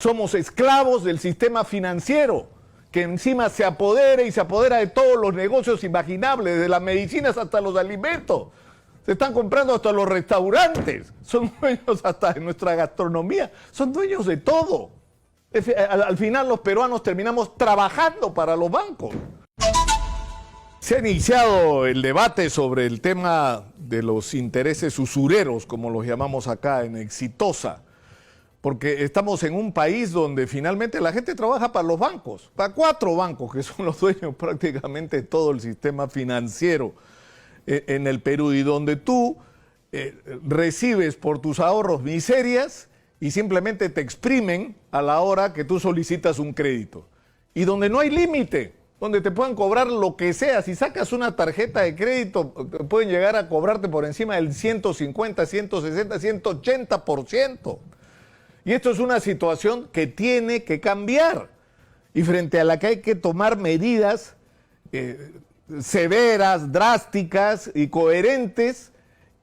Somos esclavos del sistema financiero, que encima se apodera y se apodera de todos los negocios imaginables, desde las medicinas hasta los alimentos. Se están comprando hasta los restaurantes, son dueños hasta de nuestra gastronomía, son dueños de todo. Al final los peruanos terminamos trabajando para los bancos. Se ha iniciado el debate sobre el tema de los intereses usureros, como los llamamos acá en Exitosa, porque estamos en un país donde finalmente la gente trabaja para los bancos, para 4 bancos que son los dueños prácticamente de todo el sistema financiero en el Perú, y donde tú recibes por tus ahorros miserias y simplemente te exprimen a la hora que tú solicitas un crédito, y donde no hay límite, donde te pueden cobrar lo que sea. Si sacas una tarjeta de crédito, pueden llegar a cobrarte por encima del 150, 160, 180%. Y esto es una situación que tiene que cambiar y frente a la que hay que tomar medidas severas, drásticas y coherentes,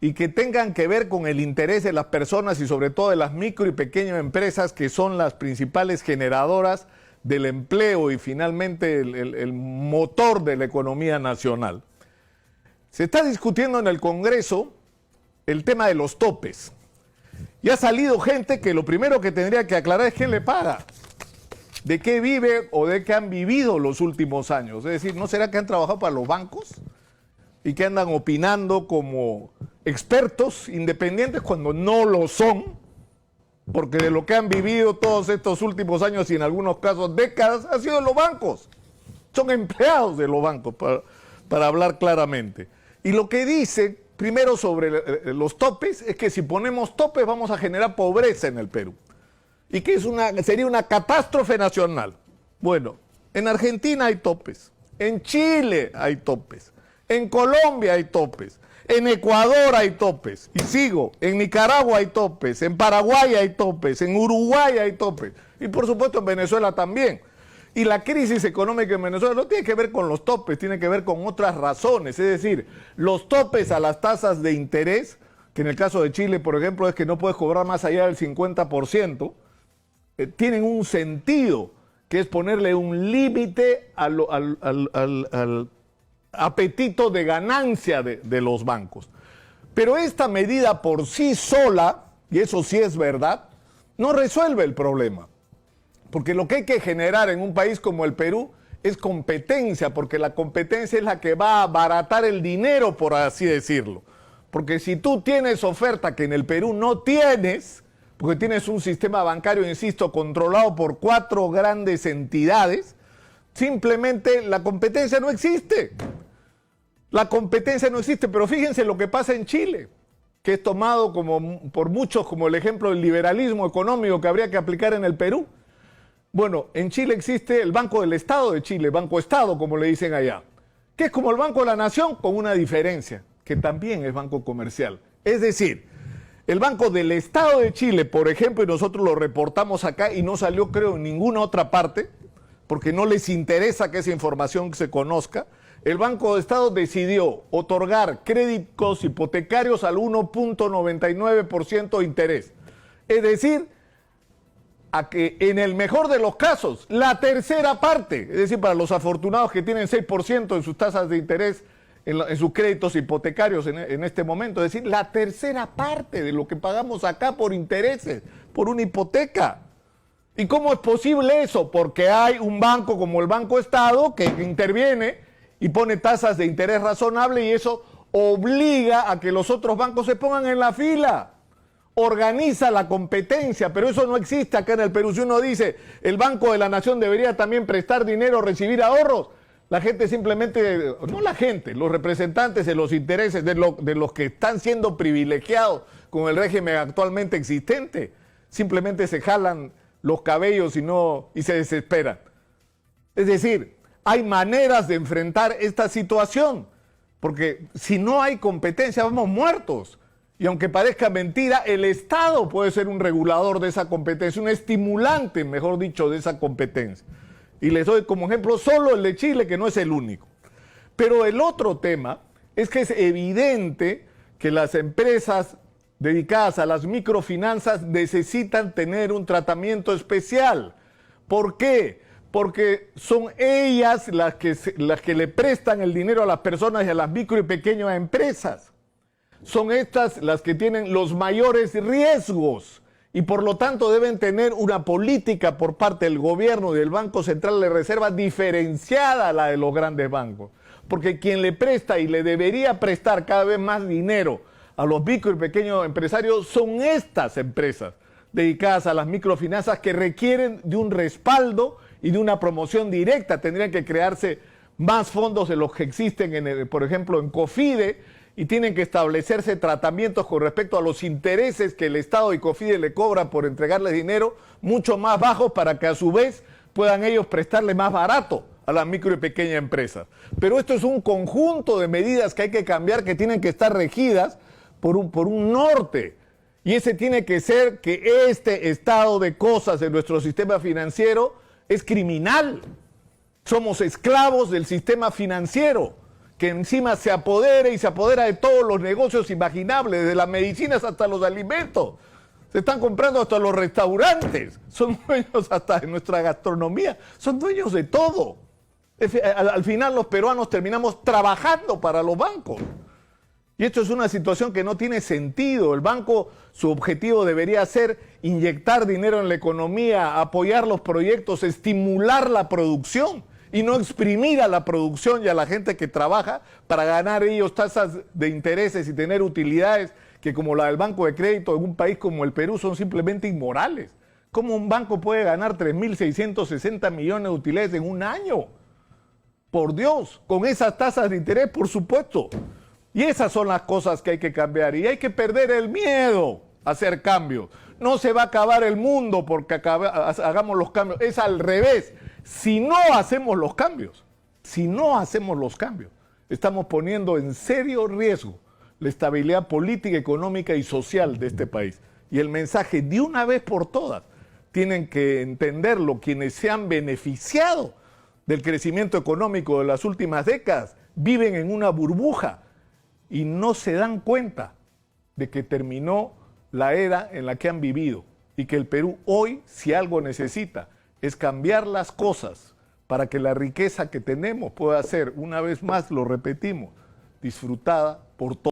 y que tengan que ver con el interés de las personas y sobre todo de las micro y pequeñas empresas, que son las principales generadoras del empleo y finalmente el motor de la economía nacional. Se está discutiendo en el Congreso el tema de los topes. Y ha salido gente que lo primero que tendría que aclarar es quién le paga, de qué vive o de qué han vivido los últimos años. Es decir, ¿no será que han trabajado para los bancos y que andan opinando como expertos independientes cuando no lo son? Porque de lo que han vivido todos estos últimos años y en algunos casos décadas ha sido en los bancos. Son empleados de los bancos, para hablar claramente. Y lo que dice primero sobre los topes es que si ponemos topes vamos a generar pobreza en el Perú y que sería una catástrofe nacional. Bueno, en Argentina hay topes, en Chile hay topes, en Colombia hay topes, en Ecuador hay topes, y sigo, en Nicaragua hay topes, en Paraguay hay topes, en Uruguay hay topes, y por supuesto en Venezuela también. Y la crisis económica en Venezuela no tiene que ver con los topes, tiene que ver con otras razones. Es decir, los topes a las tasas de interés, que en el caso de Chile, por ejemplo, es que no puedes cobrar más allá del 50%, tienen un sentido, que es ponerle un límite al apetito de ganancia de los bancos. Pero esta medida por sí sola, y eso sí es verdad, no resuelve el problema. Porque lo que hay que generar en un país como el Perú es competencia, porque la competencia es la que va a abaratar el dinero, por así decirlo. Porque si tú tienes oferta que en el Perú no tienes, porque tienes un sistema bancario, insisto, controlado por 4 grandes entidades, simplemente la competencia no existe. La competencia no existe, pero fíjense lo que pasa en Chile, que es tomado por muchos como el ejemplo del liberalismo económico que habría que aplicar en el Perú. Bueno, en Chile existe el Banco del Estado de Chile, Banco Estado, como le dicen allá, que es como el Banco de la Nación, con una diferencia, que también es banco comercial. Es decir, el Banco del Estado de Chile, por ejemplo, y nosotros lo reportamos acá y no salió, creo, en ninguna otra parte, porque no les interesa que esa información se conozca, el Banco de Estado decidió otorgar créditos hipotecarios al 1.99% de interés. Es decir, a que en el mejor de los casos, la tercera parte, es decir, para los afortunados que tienen 6% en sus tasas de interés en sus créditos hipotecarios en este momento, es decir, la tercera parte de lo que pagamos acá por intereses, por una hipoteca. ¿Y cómo es posible eso? Porque hay un banco como el Banco Estado que interviene y pone tasas de interés razonable, y eso obliga a que los otros bancos se pongan en la fila. Organiza la competencia, pero eso no existe acá en el Perú. Si uno dice, el Banco de la Nación debería también prestar dinero, recibir ahorros, la gente simplemente, no la gente, los representantes de los intereses de los que están siendo privilegiados con el régimen actualmente existente, simplemente se jalan los cabellos y se desesperan. Es decir, hay maneras de enfrentar esta situación, porque si no hay competencia vamos muertos. Y aunque parezca mentira, el Estado puede ser un regulador de esa competencia, un estimulante, mejor dicho, de esa competencia. Y les doy como ejemplo solo el de Chile, que no es el único. Pero el otro tema es que es evidente que las empresas dedicadas a las microfinanzas necesitan tener un tratamiento especial. ¿Por qué? Porque son ellas las que le prestan el dinero a las personas y a las micro y pequeñas empresas. Son estas las que tienen los mayores riesgos y por lo tanto deben tener una política por parte del gobierno y del Banco Central de Reserva diferenciada a la de los grandes bancos. Porque quien le presta y le debería prestar cada vez más dinero a los micro y pequeños empresarios son estas empresas dedicadas a las microfinanzas que requieren de un respaldo y de una promoción directa. Tendrían que crearse más fondos de los que existen, por ejemplo, en COFIDE, y tienen que establecerse tratamientos con respecto a los intereses que el Estado y COFIDE le cobran por entregarles dinero, mucho más bajos para que a su vez puedan ellos prestarle más barato a las micro y pequeñas empresas. Pero esto es un conjunto de medidas que hay que cambiar, que tienen que estar regidas por un norte. Y ese tiene que ser que este estado de cosas en nuestro sistema financiero es criminal. Somos esclavos del sistema financiero, que encima se apodera y se apodera de todos los negocios imaginables, desde las medicinas hasta los alimentos. Se están comprando hasta los restaurantes, son dueños hasta de nuestra gastronomía, son dueños de todo. Al final los peruanos terminamos trabajando para los bancos. Y esto es una situación que no tiene sentido. El banco, su objetivo debería ser inyectar dinero en la economía, apoyar los proyectos, estimular la producción y no exprimir a la producción y a la gente que trabaja para ganar ellos tasas de intereses y tener utilidades que, como la del Banco de Crédito en un país como el Perú, son simplemente inmorales. ¿Cómo un banco puede ganar 3.660 millones de utilidades en un año? Por Dios, con esas tasas de interés, por supuesto. Y esas son las cosas que hay que cambiar. Y hay que perder el miedo a hacer cambios. No se va a acabar el mundo porque hagamos los cambios. Es al revés. Si no hacemos los cambios, estamos poniendo en serio riesgo la estabilidad política, económica y social de este país. Y el mensaje, de una vez por todas, tienen que entenderlo quienes se han beneficiado del crecimiento económico de las últimas décadas, viven en una burbuja y no se dan cuenta de que terminó la era en la que han vivido y que el Perú hoy, si algo necesita, es cambiar las cosas para que la riqueza que tenemos pueda ser, una vez más lo repetimos, disfrutada por todos.